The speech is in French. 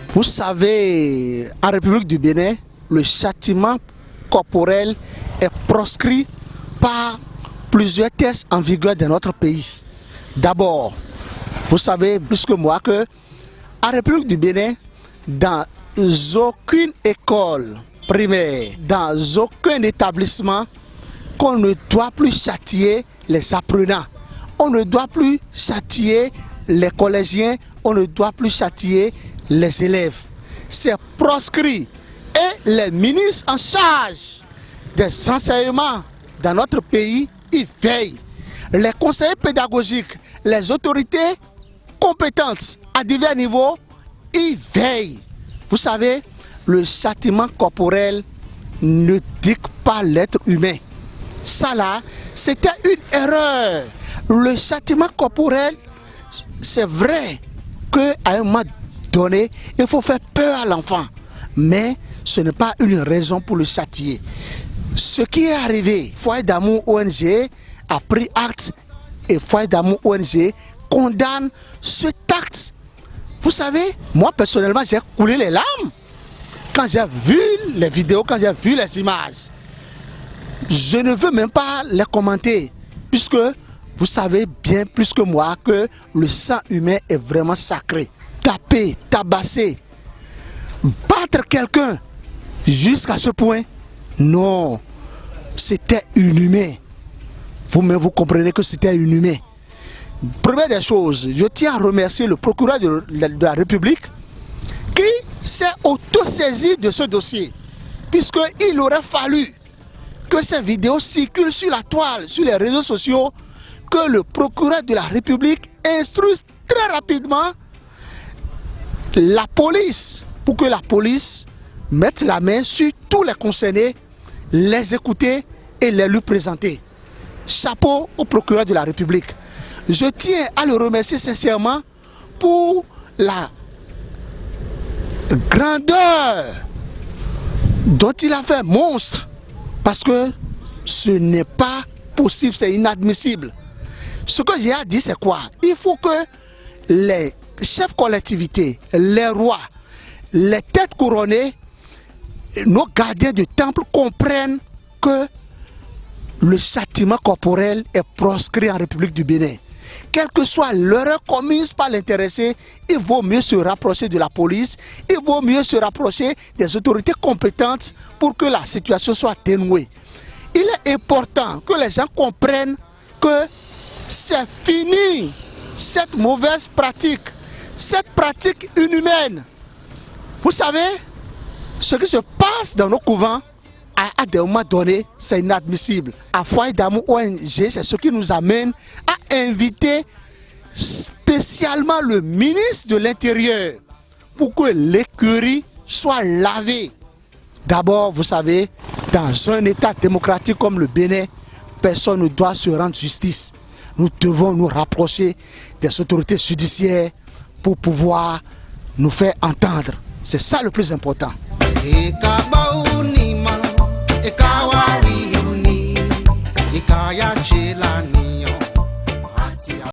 Vous savez, en République du Bénin, le châtiment corporel est proscrit par plusieurs textes en vigueur dans notre pays. D'abord, vous savez plus que moi que en République du Bénin, dans aucune école primaire, dans aucun établissement, qu'on ne doit plus châtier les apprenants. On ne doit plus châtier les collégiens, on ne doit plus châtier les élèves. C'est proscrit. Et les ministres en charge des enseignements dans notre pays, ils veillent. Les conseillers pédagogiques, les autorités compétentes à divers niveaux, ils veillent. Vous savez, le châtiment corporel ne dicte pas l'être humain. Ça là, c'était une erreur. Le châtiment corporel, c'est vrai qu'à un moment donné, il faut faire peur à l'enfant. Mais ce n'est pas une raison pour le châtier. Ce qui est arrivé, Foyer d'amour ONG a pris acte et Foyer d'amour ONG condamne cet acte. Vous savez, moi personnellement, j'ai coulé les larmes quand j'ai vu les vidéos, quand j'ai vu les images. Je ne veux même pas les commenter, puisque vous savez bien plus que moi que le sang humain est vraiment sacré. Taper, tabasser, battre quelqu'un jusqu'à ce point, non, c'était inhumain. Vous-même, vous comprenez que c'était inhumain. Première des choses, je tiens à remercier le procureur de la République qui s'est auto-saisi de ce dossier, puisqu'il aurait fallu que ces vidéos circulent sur la toile, sur les réseaux sociaux, que le procureur de la République instruise très rapidement la police, pour que la police mette la main sur tous les concernés, les écouter et les lui présenter. Chapeau au procureur de la République. Je tiens à le remercier sincèrement pour la grandeur dont il a fait monstre, parce que ce n'est pas possible, c'est inadmissible. Ce que j'ai à dire, c'est quoi? Il faut que les chefs collectivités, les rois, les têtes couronnées, nos gardiens du temple comprennent que le châtiment corporel est proscrit en République du Bénin. Quelle que soit l'erreur commise par l'intéressé, il vaut mieux se rapprocher de la police, il vaut mieux se rapprocher des autorités compétentes pour que la situation soit atténuée. Il est important que les gens comprennent que c'est fini cette mauvaise pratique, cette pratique inhumaine. Vous savez, ce qui se passe dans nos couvents, à des moments donnés, c'est inadmissible. À Foyer d'amour ONG, c'est ce qui nous amène à inviter spécialement le ministre de l'Intérieur pour que l'écurie soit lavée. D'abord, vous savez, dans un État démocratique comme le Bénin, personne ne doit se rendre justice. Nous devons nous rapprocher des autorités judiciaires pour pouvoir nous faire entendre. C'est ça le plus important.